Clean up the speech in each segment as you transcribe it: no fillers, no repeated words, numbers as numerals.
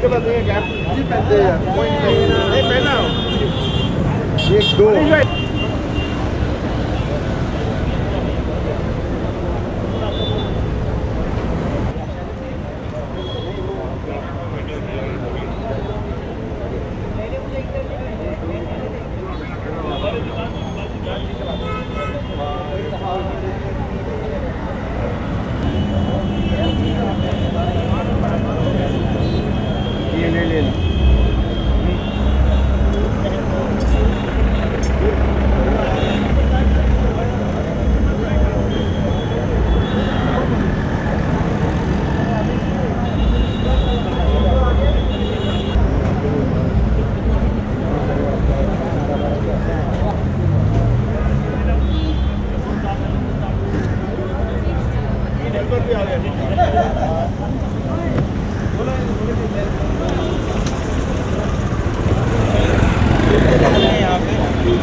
एक दो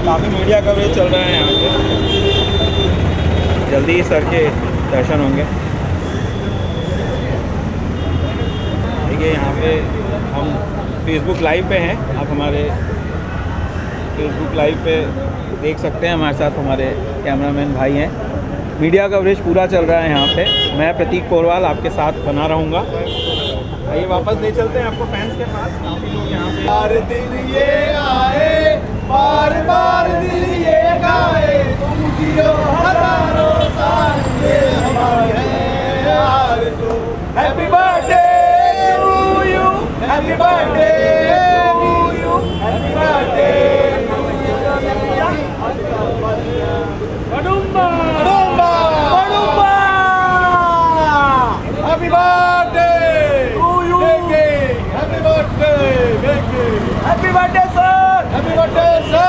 काफ़ी मीडिया कवरेज चल रहा है यहाँ पे। जल्दी ही सर के दर्शन होंगे। देखिए यहाँ पे हम फेसबुक लाइव पे हैं। आप हमारे फेसबुक लाइव पे देख सकते हैं। हमारे साथ हमारे कैमरामैन भाई हैं। मीडिया कवरेज पूरा चल रहा है यहाँ पे। मैं प्रतीक पोरवाल आपके साथ बना रहूँगा। आइए वापस ले चलते हैं आपको फैंस के पास। काफ़ी लोग यहाँ पे बार दिन ये आए, बार बार दिल ये गाए, तुम जियो हजारों साल ये हमारी है आरज़ू। Happy birthday to you, happy birthday to you, happy birthday to you. बडुम्बा बडुम्बा बडुम्बा, happy birthday to you, happy birthday, happy birthday sir, happy birthday sir.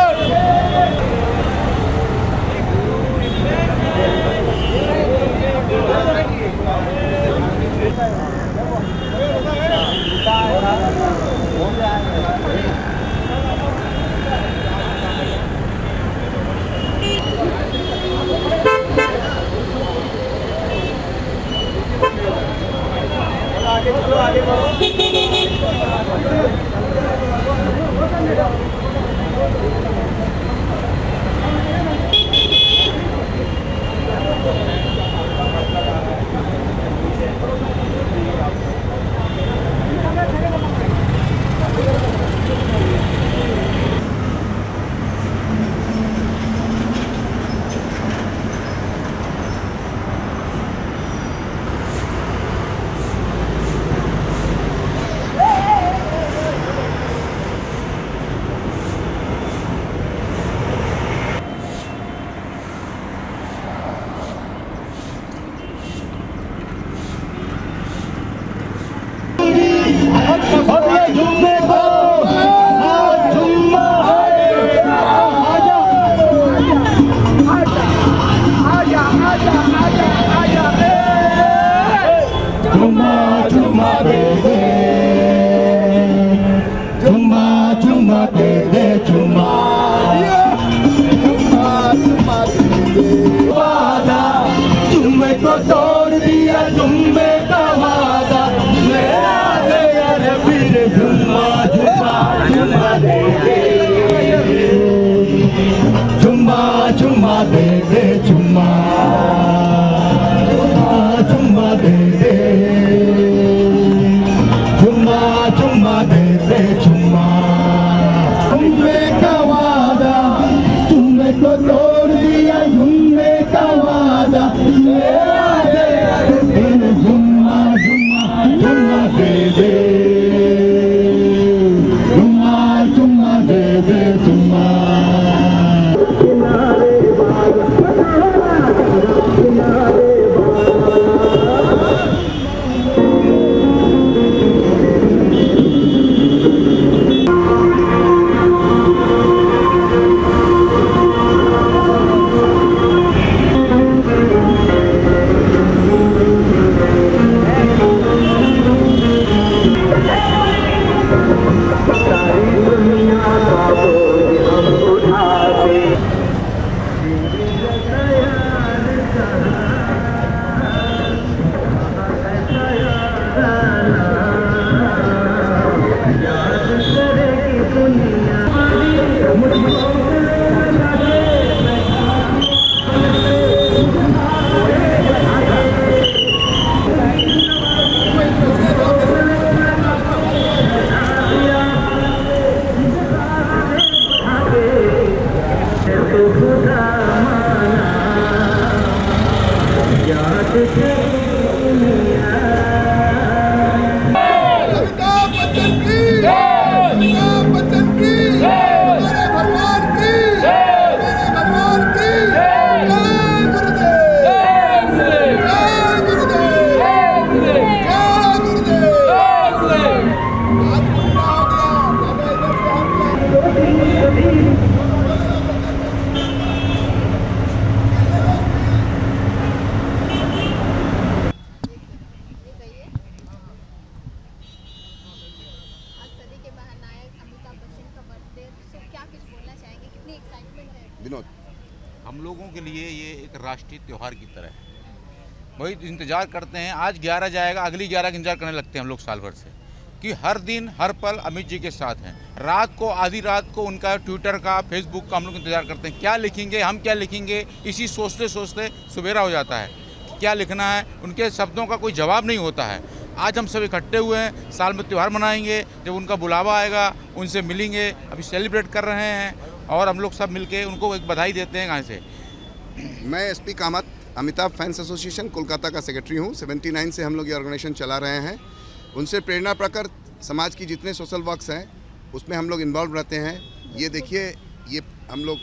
आगे चलो, आगे बढ़ो। तोड़ दिया जुम्मे का वादा, मेरा गया रे फिर जुम्मा जुम्मा जुम्मा दे दे, जुम्मा जुम्मा दे दे, जुम्मा जुम्मा दे दे, जुम्मा जुम्मा दे दे, जुम्मा। जुम्मे का वादा तुमने तो तोड़ दिया, जुम्मे का वादा मेरा जुम्मा जुम्मा जुम्मा दे दे, जुम्मा जुम्मा दे दे, जुम्मा। विनोद। हम लोगों के लिए ये एक राष्ट्रीय त्यौहार की तरह है। वही इंतज़ार करते हैं, आज 11 जाएगा, अगली 11 का इंतजार करने लगते हैं हम लोग साल भर से, कि हर दिन हर पल अमित जी के साथ हैं। रात को, आधी रात को उनका ट्विटर का, फेसबुक का हम लोग इंतज़ार करते हैं, क्या लिखेंगे, हम क्या लिखेंगे, इसी सोचते सोचते सुबेरा हो जाता है, क्या लिखना है। उनके शब्दों का कोई जवाब नहीं होता है। आज हम सब इकट्ठे हुए हैं, साल में त्यौहार मनाएंगे, जब उनका बुलावा आएगा उनसे मिलेंगे, अभी सेलिब्रेट कर रहे हैं और हम लोग सब मिलके उनको एक बधाई देते हैं। कहाँ से? मैं SP Kamat, Amitabh fans association Kolkata का सेक्रेटरी हूँ। 79 से हम लोग ये ऑर्गेनाइजेशन चला रहे हैं। उनसे प्रेरणा पाकर समाज की जितने सोशल वर्क्स हैं उसमें हम लोग इन्वॉल्व रहते हैं। ये देखिए, ये हम लोग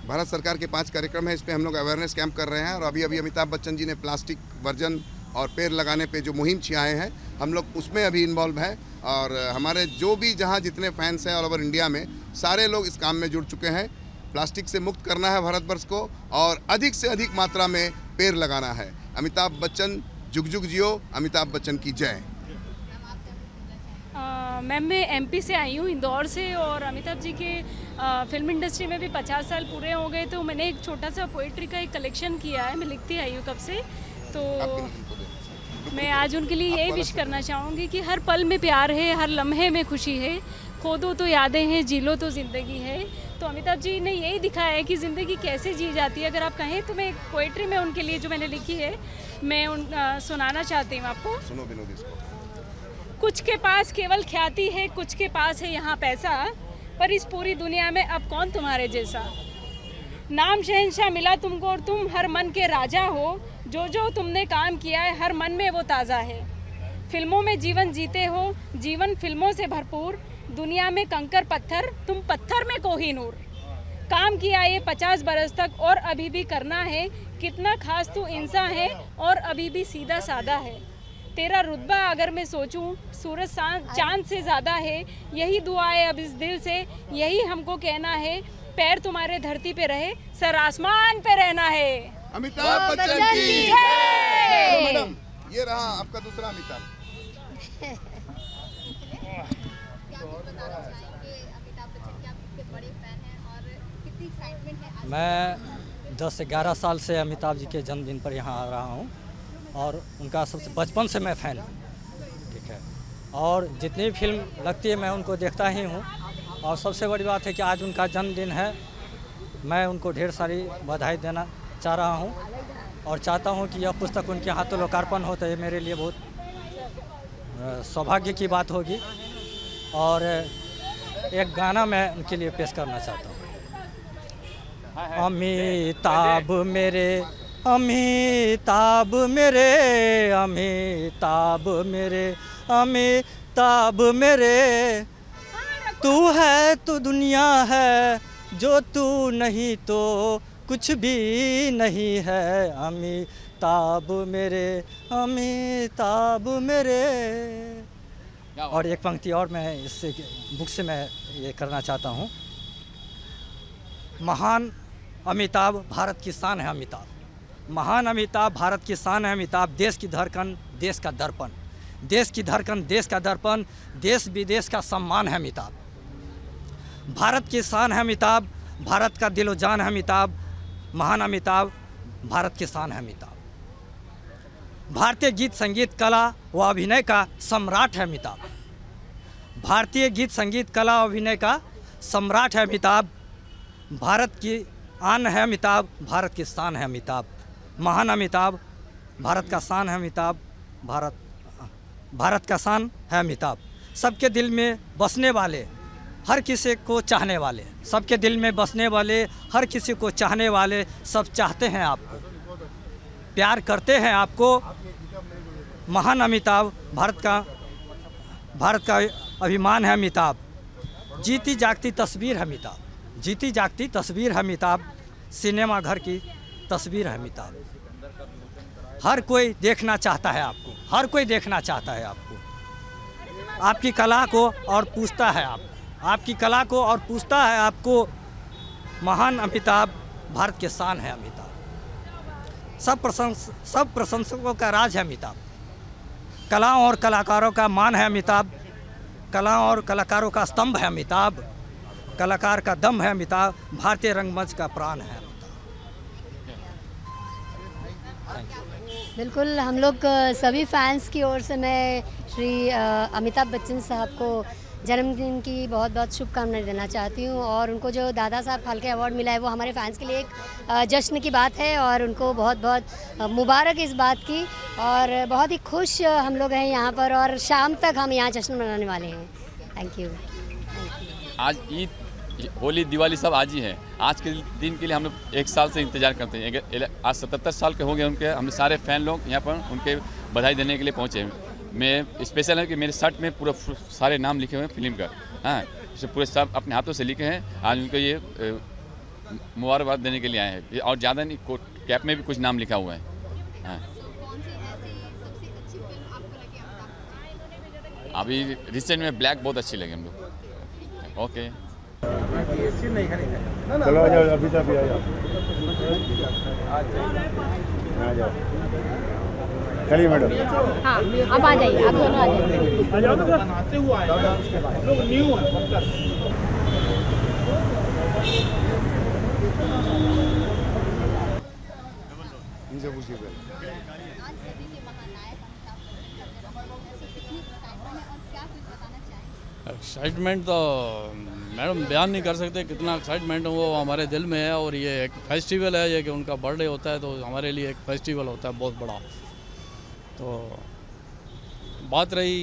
भारत सरकार के 5 कार्यक्रम है, इस पर हम लोग अवेयरनेस कैंप कर रहे हैं। और अभी अमिताभ बच्चन जी ने प्लास्टिक वर्जन और पेड़ लगाने पे जो मुहिम छियाए हैं, हम लोग उसमें अभी इन्वॉल्व हैं। और हमारे जो भी जहाँ जितने फैंस हैं ऑल ओवर इंडिया में, सारे लोग इस काम में जुड़ चुके हैं। प्लास्टिक से मुक्त करना है भारतवर्ष को और अधिक से अधिक मात्रा में पेड़ लगाना है। अमिताभ बच्चन जुग जुग जियो, अमिताभ बच्चन की जय। मैम, मैं एमपी से आई हूँ, इंदौर से, और अमिताभ जी के फिल्म इंडस्ट्री में भी 50 साल पूरे हो गए। तो मैंने एक छोटा सा पोइट्री का एक कलेक्शन किया है, मैं लिखती आई हूँ कब से। तो मैं आज उनके लिए यही विश करना चाहूँगी कि हर पल में प्यार है, हर लम्हे में खुशी है, खो दो तो यादें हैं, जी लो तो ज़िंदगी है। तो अमिताभ जी ने यही दिखाया है कि ज़िंदगी कैसे जी जाती है। अगर आप कहें तो मैं एक पोइट्री में उनके लिए जो मैंने लिखी है, मैं सुनाना चाहती हूँ आपको। सुनो विनोद इसको। कुछ के पास केवल ख्याति है, कुछ के पास है यहाँ पैसा, पर इस पूरी दुनिया में अब कौन तुम्हारे जैसा। नाम शहंशाह मिला तुमको और तुम हर मन के राजा हो, जो जो तुमने काम किया है हर मन में वो ताज़ा है। फिल्मों में जीवन जीते हो, जीवन फिल्मों से भरपूर, दुनिया में कंकर पत्थर, तुम पत्थर में कोहिनूर। काम किया ये 50 बरस तक और अभी भी करना है, कितना खास तू इंसान है और अभी भी सीधा सादा है। तेरा रुतबा अगर मैं सोचूं, सूरज चांद से ज़्यादा है। यही दुआ है अब इस दिल से, यही हमको कहना है, पैर तुम्हारे धरती पे रहे, सर आसमान पे रहना है। अमिताभ बच्चन की जय। मैडम, ये रहा आपका दूसरा अमिताभ। मैं 10 से 11 साल से अमिताभ जी के जन्मदिन पर यहाँ आ रहा हूँ और उनका सबसे बचपन से मैं फ़ैन हूँ, ठीक है। और जितनी भी फिल्म लगती है मैं उनको देखता ही हूँ। और सबसे बड़ी बात है कि आज उनका जन्मदिन है, मैं उनको ढेर सारी बधाई देना चाह रहा हूँ और चाहता हूँ कि यह पुस्तक उनके हाथों लोकार्पण हो तो ये मेरे लिए बहुत सौभाग्य की बात होगी। और एक गाना मैं उनके लिए पेश करना चाहता हूँ। अमिताभ मेरे, अमिताभ मेरे, अमिताभ मेरे, अमिताभ मेरे, तू है तो दुनिया है, जो तू नहीं तो कुछ भी नहीं है। अमिताभ मेरे, अमिताभ मेरे। और एक पंक्ति और मैं इससे बुक से मैं ये करना चाहता हूँ। महान अमिताभ भारत की शान है अमिताभ, महान अमिताभ भारत की शान है अमिताभ, देश की धड़कन देश का दर्पण, देश की धड़कन देश का दर्पण, देश विदेश का सम्मान है अमिताभ। भारत की शान है अमिताभ, भारत का दिलो जान है अमिताभ, महान अमिताभ भारत की शान है अमिताभ। भारतीय गीत संगीत कला व अभिनय का सम्राट है अमिताभ, भारतीय गीत संगीत कला व अभिनय का सम्राट है अमिताभ। भारत की आन है अमिताभ, भारत की शान है अमिताभ, महान अमिताभ भारत का शान है अमिताभ, भारत का शान है अमिताभ। सबके दिल में बसने वाले, हर किसी को चाहने वाले, सबके दिल में बसने वाले, हर किसी को चाहने वाले, सब चाहते हैं आपको, प्यार करते हैं आपको। महान अमिताभ भारत का अभिमान है अमिताभ। जीती जागती तस्वीर है अमिताभ, जीती जागती तस्वीर है अमिताभ, सिनेमा घर की तस्वीर है अमिताभ। हर कोई देखना चाहता है आपको, हर कोई देखना चाहता है आपको, आपकी कला को और पूछता है आपकी कला को और पूछता है आपको। महान अमिताभ भारत के शान है अमिताभ। सब प्रशंसकों का राज है अमिताभ, कलाओं और कलाकारों का मान है अमिताभ, कलाओं और कलाकारों का स्तंभ है अमिताभ, कलाकार का दम है अमिताभ, भारतीय रंगमंच का प्राण है। बिल्कुल, हम लोग सभी फैंस की ओर से मैं श्री अमिताभ बच्चन साहब को जन्मदिन की बहुत बहुत शुभकामनाएं देना चाहती हूँ। और उनको जो दादा साहब फाल्के अवार्ड मिला है वो हमारे फैंस के लिए एक जश्न की बात है और उनको बहुत बहुत मुबारक इस बात की। और बहुत ही खुश हम लोग हैं यहाँ पर और शाम तक हम यहाँ जश्न मनाने वाले हैं। Thank you. आज ईद, होली, दिवाली सब आज ही है। आज के दिन के लिए हम लोग 1 साल से इंतजार करते हैं। आज 77 साल के हो गए उनके। हम सारे फ़ैन लोग यहाँ पर उनके बधाई देने के लिए पहुँचे हैं। मैं स्पेशल है कि मेरे शर्ट में पूरा सारे नाम लिखे हुए हैं फिल्म का। हाँ, इसे पूरे सब अपने हाथों से लिखे हैं। आज उनको ये मुबारकबाद देने के लिए आए हैं। और ज़्यादा नहीं, कैप में भी कुछ नाम लिखा हुआ है। हाँ, अभी रिसेंट में ब्लैक बहुत अच्छी लगी हम लोग। ओके, चलो आ जाओ, अभी तक आ जाओ, आ जाओ। चलिए मैडम। हाँ, अब आ जाइए, आप दोनों आ जाइए। बनाते हुए आए लोग, न्यू है। इनसे पूछिए पहले। एक्साइटमेंट तो मैडम बयान नहीं कर सकते कितना एक्साइटमेंट वो हमारे दिल में है। और ये एक फेस्टिवल है, ये कि उनका बर्थडे होता है तो हमारे लिए एक फेस्टिवल होता है बहुत बड़ा। तो बात रही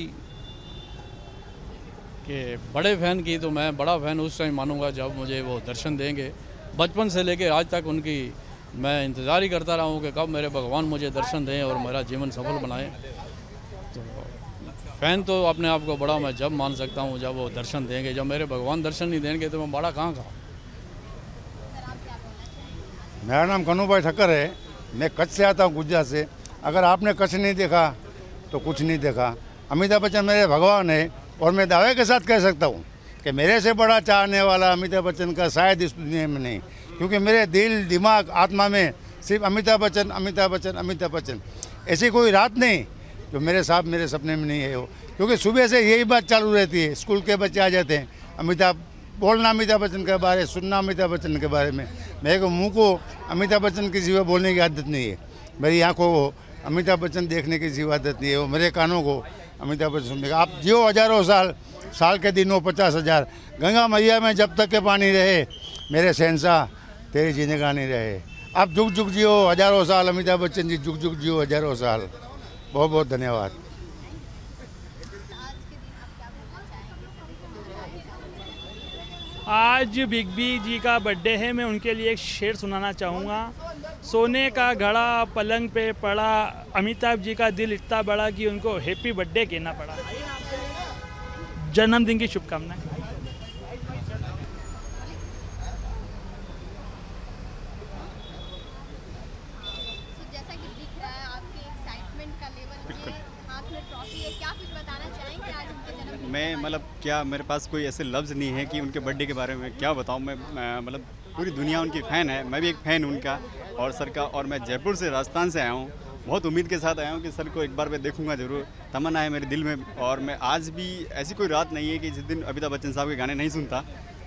कि बड़े फ़ैन की, तो मैं बड़ा फ़ैन उस टाइम मानूंगा जब मुझे वो दर्शन देंगे। बचपन से लेके आज तक उनकी मैं इंतज़ार ही करता रहा हूँ कि कब मेरे भगवान मुझे दर्शन दें और मेरा जीवन सफल बनाएं। तो फ़ैन तो अपने आप को बड़ा मैं जब मान सकता हूँ जब वो दर्शन देंगे। जब मेरे भगवान दर्शन नहीं देंगे तो मैं बड़ा कहाँ का। मेरा नाम कन्नू भाई ठक्कर है। मैं कच्छ से आता हूँ, गुजरात से। अगर आपने कच्छ नहीं देखा तो कुछ नहीं देखा। अमिताभ बच्चन मेरे भगवान है और मैं दावे के साथ कह सकता हूँ कि मेरे से बड़ा चाहने वाला अमिताभ बच्चन का शायद इस दुनिया में नहीं। क्योंकि मेरे दिल, दिमाग, आत्मा में सिर्फ अमिताभ बच्चन, अमिताभ बच्चन, अमिताभ बच्चन। ऐसी कोई रात नहीं जो मेरे साथ मेरे सपने में नहीं है वो। क्योंकि सुबह से यही बात चालू रहती है। स्कूल के बच्चे आ जाते हैं, अमिताभ बोलना, अमिताभ बच्चन के बारे, सुनना अमिताभ बच्चन के बारे में। मेरे को मुँह को अमिताभ बच्चन की सिवा बोलने की आदत नहीं है। मेरी आँखों को अमिताभ बच्चन देखने की सिवा आदत नहीं है। वो मेरे कानों को अमिताभ बच्चन सुनने का। आप जियो हज़ारों साल, साल के दिनों 50,000। गंगा मैया में जब तक के पानी रहे, मेरे शहंशाह तेरी जिंदगानी रहे। आप जुग जुग जियो हज़ारों साल। अमिताभ बच्चन जी जुग जुग जियो हज़ारों साल। बहुत बहुत धन्यवाद। आज बिग बी जी का बर्थडे है। मैं उनके लिए एक शेर सुनाना चाहूँगा। सोने का घड़ा पलंग पे पड़ा, अमिताभ जी का दिल इतना बड़ा कि उनको हैप्पी बर्थडे कहना पड़ा। जन्मदिन की शुभकामनाएं। जैसा कि दिख रहा है आपके एक्साइटमेंट का लेवल, ये हाथ में ट्रॉफी है, क्या कुछ बताना चाहेंगे आज उनके जन्मदिन? मैं मतलब क्या, मेरे पास कोई ऐसे लफ्ज़ नहीं है कि उनके बर्थडे के बारे में क्या बताऊं। मैं मतलब पूरी दुनिया उनकी फ़ैन है, मैं भी एक फ़ैन हूं उनका और सर का। और मैं जयपुर से, राजस्थान से आया हूं। बहुत उम्मीद के साथ आया हूं कि सर को एक बार मैं देखूंगा ज़रूर। तमन्ना है मेरे दिल में। और मैं आज भी, ऐसी कोई रात नहीं है कि जिस दिन अमिताभ बच्चन साहब के गाने नहीं सुनता।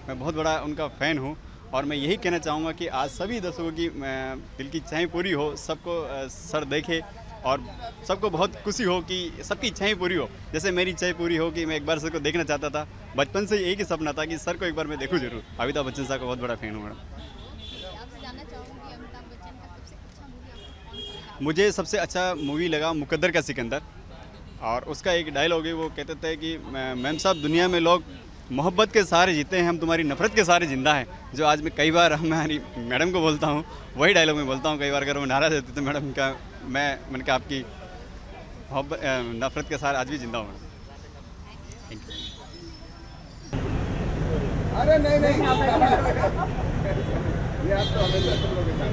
मैं बहुत बड़ा उनका फ़ैन हूँ और मैं यही कहना चाहूँगा कि आज सभी दर्शकों की दिल की इच्छाएँ पूरी हो, सबको सर देखे और सबको बहुत खुशी हो कि सबकी इच्छाएं पूरी हो। जैसे मेरी इच्छाएं पूरी हो कि मैं एक बार सर को देखना चाहता था। बचपन से एक ही सपना था कि सर को एक बार मैं देखूं जरूर। अमिताभ बच्चन साहब का बहुत बड़ा फ़ैन हूँ मैडम। आपसे जानना चाहूँगी, अमिताभ बच्चन का सबसे अच्छा मूवी आपको कौन सा लगा? मुझे सबसे अच्छा मूवी लगा मुकद्दर का सिकंदर। और उसका एक डायलॉग है, वो कहते थे कि मैम साहब, दुनिया में लोग मोहब्बत के सहारे जीते हैं, हम तुम्हारी नफ़रत के सहारे जिंदा हैं। जो आज मैं कई बार हमारी मैडम को बोलता हूँ, वही डायलॉग मैं बोलता हूँ। कई बार अगर वो नाराज़ होती तो मैडम का मैंने कहा आपकी नफ़रत के सहारे आज भी जिंदा हूँ। Thank you. अरे नहीं नहीं, ये आप तो हमेशा तुम लोग के साथ।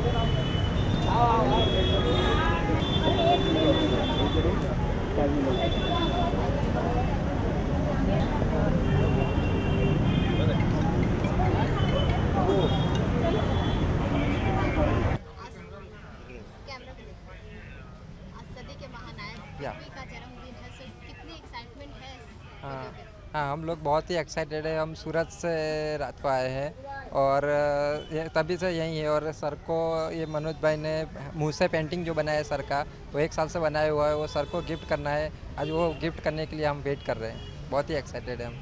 सदी के महानायक का जन्मदिन है, सर कितनी एक्साइटमेंट है? हाँ, हम लोग बहुत ही एक्साइटेड है। हम सूरत से रात को आए हैं और तभी से यहीं है। और सर को ये मनोज भाई ने मुँह से पेंटिंग जो बनाया है सर का, वो 1 साल से बनाया हुआ है, वो सर को गिफ्ट करना है। आज वो गिफ्ट करने के लिए हम वेट कर रहे हैं। बहुत ही एक्साइटेड है हम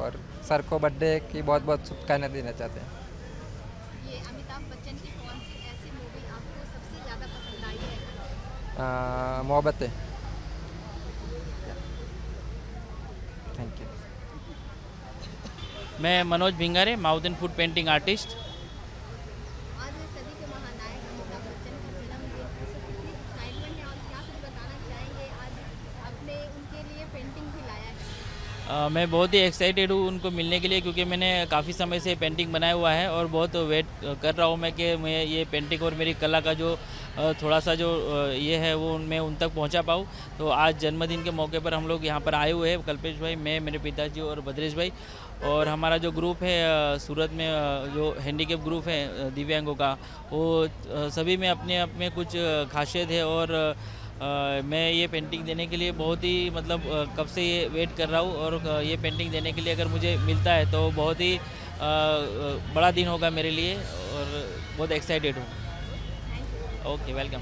और सर को बर्थडे की बहुत बहुत शुभकामनाएं देना चाहते हैं। ये अमिताभ बच्चन की कौन सी ऐसी मूवी आपको सबसे ज़्यादा पसंद आई है? मोहब्बतें। Thank you. मैं Manoj Bhingare, mouth and food painting artist. आज सदी के महानायक अमिताभ बच्चन का जन्मदिन है, तो कितनी एक्साइटमेंट है और क्या कुछ बताना चाहेंगे? आज आपने उनके लिए पेंटिंग भी लाया है। मैं बहुत ही एक्साइटेड हूँ उनको मिलने के लिए, क्योंकि मैंने काफ़ी समय से पेंटिंग बनाया हुआ है और बहुत वेट कर रहा हूँ मैं कि मैं ये पेंटिंग और मेरी कला का जो थोड़ा सा जो ये है वो मैं उन तक पहुँचा पाऊँ। तो आज जन्मदिन के मौके पर हम लोग यहाँ पर आए हुए हैं, कल्पेश भाई, मैं, मेरे पिताजी और भद्रेश भाई। और हमारा जो ग्रुप है सूरत में, जो हैंडीकैप ग्रुप है दिव्यांगों का, वो सभी में अपने आप में कुछ खासियत है। और मैं ये पेंटिंग देने के लिए बहुत ही मतलब कब से ये वेट कर रहा हूँ। और ये पेंटिंग देने के लिए अगर मुझे मिलता है तो बहुत ही बड़ा दिन होगा मेरे लिए और बहुत एक्साइटेड हूँ। Okay, welcome.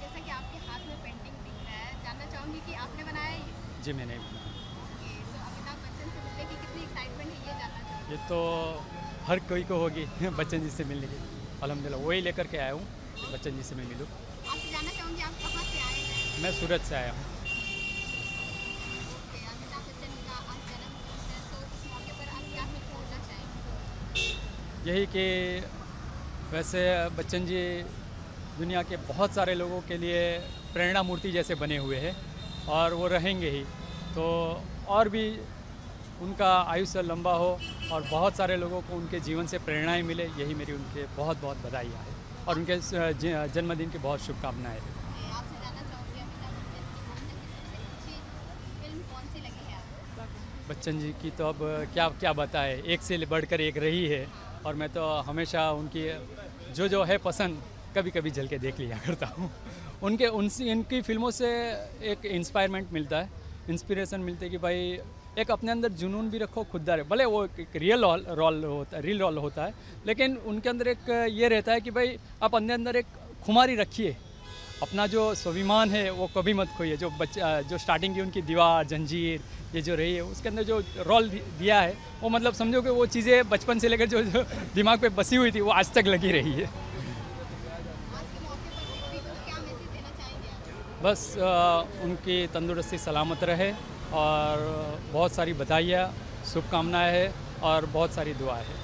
जैसा कि आपके हाथ में पेंटिंग दिख रहा है, जानना चाहूँगी कि आपने बनाया है ये? जी मैंने बनाया। तो अमिताभ बच्चन से मिलने की कितनी एक्साइटमेंट है, ये जानना चाहूँगी। ये तो हर कोई को होगी बच्चन जी से मिलने की। अल्हम्दुलिल्लाह वही लेकर के आया हूँ कि बच्चन जी से मैं मिलूँ। आपसे जानना चाहूँगी आप कहाँ से आए हैं? मैं सूरत से आया हूँ। ओके, अमिताभ बच्चन का आज जन्मदिन है, तो इस मौके पर आप क्या कुछ बोलना चाहेंगे? यही कि वैसे बच्चन जी दुनिया के बहुत सारे लोगों के लिए प्रेरणा मूर्ति जैसे बने हुए हैं और वो रहेंगे ही। तो और भी उनका आयुष्य लंबा हो और बहुत सारे लोगों को उनके जीवन से प्रेरणाएं मिले, यही मेरी उनके बहुत बहुत बधाइयाँ है और उनके जन्मदिन की बहुत शुभकामनाएं हैं। आपसे जानना चाहूँगी अमिताभ बच्चन की सबसे अच्छी फिल्म कौन सी लगी है आपको? बच्चन जी की तो अब क्या क्या बताए, एक से बढ़कर एक रही है और मैं तो हमेशा उनकी जो है पसंद कभी कभी झल के देख लिया करता हूँ। इनकी फिल्मों से एक इंस्पायरमेंट मिलता है, इंस्पिरेशन मिलती है कि भाई एक अपने अंदर जुनून भी रखो, खुददार है। भले वो एक रियल रोल होता है, लेकिन उनके अंदर एक ये रहता है कि भाई आप अपने अंदर एक खुमारी रखिए, अपना जो स्वाभिमान है वो कभी मत खोइए। जो स्टार्टिंग की उनकी दीवार, जंजीर, ये जो रही है उसके अंदर जो रोल दिया है वो मतलब समझो कि वो चीज़ें बचपन से लेकर जो दिमाग पे बसी हुई थी वो आज तक लगी रही है। बस उनकी तंदुरुस्ती सलामत रहे और बहुत सारी बधाइयाँ, शुभकामनाएं हैं और बहुत सारी दुआ है।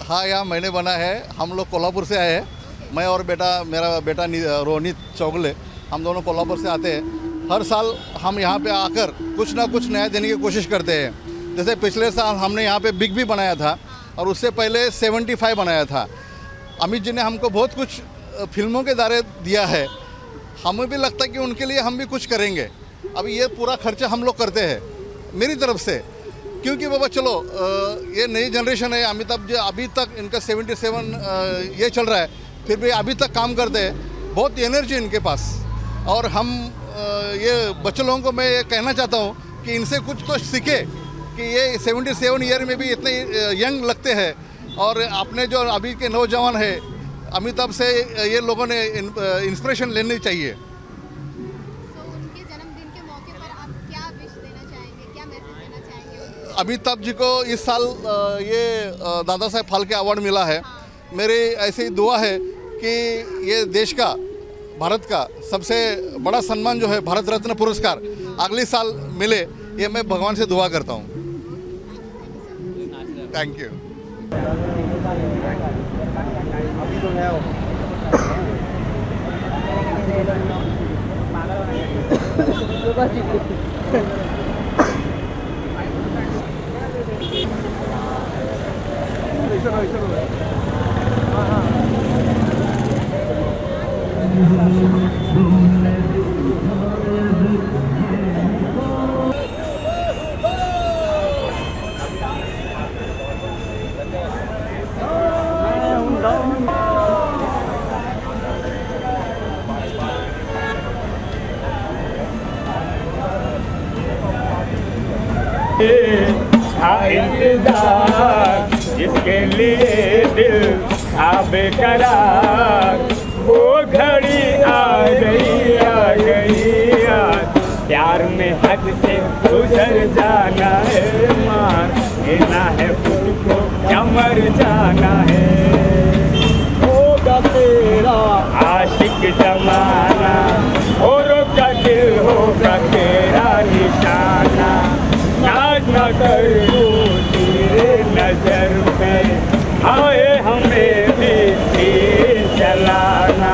हाँ, यहाँ मैंने बना है। हम लोग कोल्हापुर से आए हैं, मैं और मेरा बेटा रोनित चौगले, हम दोनों कोल्हापुर से आते हैं। हर साल हम यहाँ पे आकर कुछ ना कुछ नया देने की कोशिश करते हैं। जैसे पिछले साल हमने यहाँ पे बिग भी बनाया था और उससे पहले 75 बनाया था। अमित जी ने हमको बहुत कुछ फिल्मों के दायरे दिया है, हमें भी लगता है कि उनके लिए हम भी कुछ करेंगे। अब ये पूरा खर्चा हम लोग करते हैं मेरी तरफ से, क्योंकि बाबा चलो ये नई जनरेशन है। अमिताभ जी अभी तक इनका 77 ये चल रहा है, फिर भी अभी तक काम करते हैं, बहुत एनर्जी इनके पास। और हम ये बच्चे लोगों को मैं ये कहना चाहता हूँ कि इनसे कुछ तो सीखे कि ये 77 ईयर में भी इतने यंग लगते हैं। और अपने जो अभी के नौजवान हैं, अमिताभ से ये लोगों ने इंस्पिरेशन लेनी चाहिए। अमिताभ जी को इस साल ये दादा साहेब फाल्के अवार्ड मिला है। मेरी ऐसी दुआ है कि ये देश का, भारत का सबसे बड़ा सम्मान जो है भारत रत्न पुरस्कार अगले साल मिले, ये मैं भगवान से दुआ करता हूँ। Thank you. इंतजार जिसके लिए दिल था बेकरार, वो घड़ी आ गई यार। प्यार में हद से गुजर जाना है, मार देना है खुद को या मर जाना है। होगा तेरा आशिक जमाना, औरों का दिल होगा तेरा निशाना। नाज न कर तेरे नजर में आए हमें भी तीर चलाना।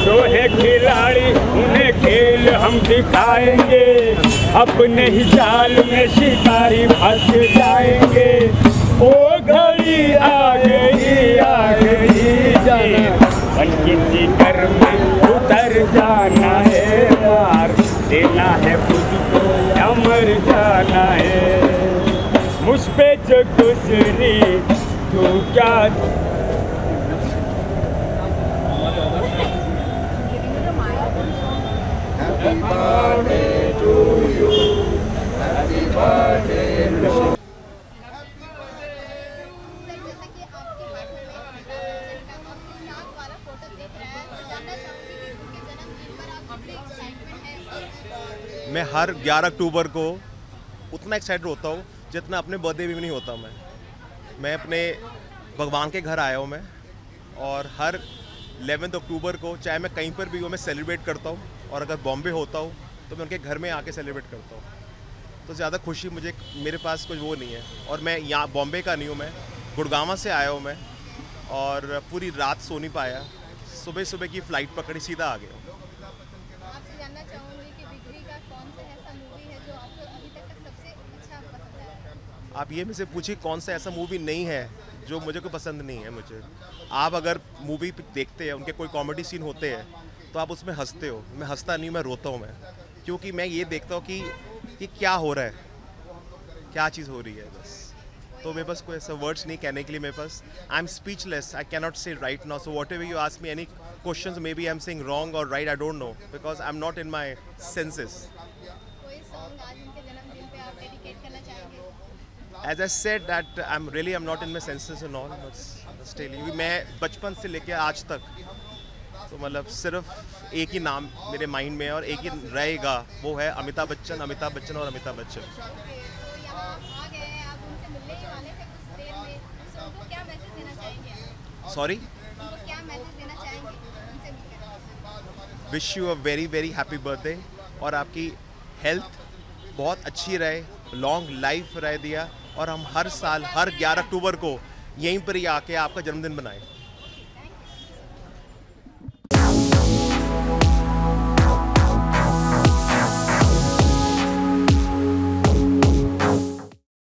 जो है खिलाड़ी उन्हें खेल हम दिखाएंगे, अपने ही जाल में शिकारी फंस जाएंगे। ओ घड़ी आ गई बल्कि जिगर में उतर जाना है, मार देना है खुद को या मर जाना है। मुझ पे जो गुजरी तू क्या Happy birthday to you, happy birthday to you. मैं हर 11 अक्टूबर को उतना एक्साइटेड होता हूँ जितना अपने बर्थडे भी नहीं होता। मैं अपने भगवान के घर आया हूँ मैं, और हर 11 अक्टूबर को चाहे मैं कहीं पर भी हूँ मैं सेलिब्रेट करता हूँ। और अगर बॉम्बे होता हूँ तो मैं उनके घर में आके सेलिब्रेट करता हूँ। तो ज़्यादा खुशी मुझे मेरे पास कुछ वो नहीं है। और मैं यहाँ बॉम्बे का नहीं हूँ, मैं गुड़गांव से आया हूँ मैं, और पूरी रात सो नहीं पाया। सुबह सुबह की फ़्लाइट पकड़ी सीधा आ गया। आपसे जानना चाहूँगी कि बिगड़ी का कौन सा ऐसा मूवी है जो आपको अभी तक का सबसे अच्छा पसंद है? आप ये मुझसे पूछिए कौन सा ऐसा मूवी नहीं है जो मुझे को पसंद नहीं है। मुझे आप अगर मूवी देखते हैं, उनके कोई कॉमेडी सीन होते हैं तो आप उसमें हंसते हो। मैं हंसता नहीं, मैं रोता हूँ मैं, क्योंकि मैं ये देखता हूँ कि क्या हो रहा है, क्या चीज़ हो रही है बस। तो मेरे पास कोई ऐसा वर्ड्स नहीं कहने के लिए मेरे पास। I am speechless, I can not say right now. So whatever you ask me any questions, maybe I am saying wrong और right, I don't know, because I am not in my senses. कोई song आज उनके जन्मदिन पे आप dedicate करना चाहेंगे? As I said that I'm not in my senses and all, but still मैं बचपन से लेके आज तक तो मतलब सिर्फ एक ही नाम मेरे माइंड में है और एक ही रहेगा, वो है अमिताभ बच्चन, अमिताभ बच्चन और अमिताभ बच्चन। तो यहाँ आ गए हैं, आप उनसे मिलने ही वाले थे कुछ देर में, तो उनको क्या मैसेज देना चाहेंगे? सॉरी, उनको क्या मैसेज देना चाहेंगे उनसे मिलकर? Wish you a very very happy birthday, और आपकी हेल्थ बहुत अच्छी रहे, लॉन्ग लाइफ रह दिया, और हम हर साल हर 11 अक्टूबर को यहीं पर ही आके आपका जन्मदिन बनाएं।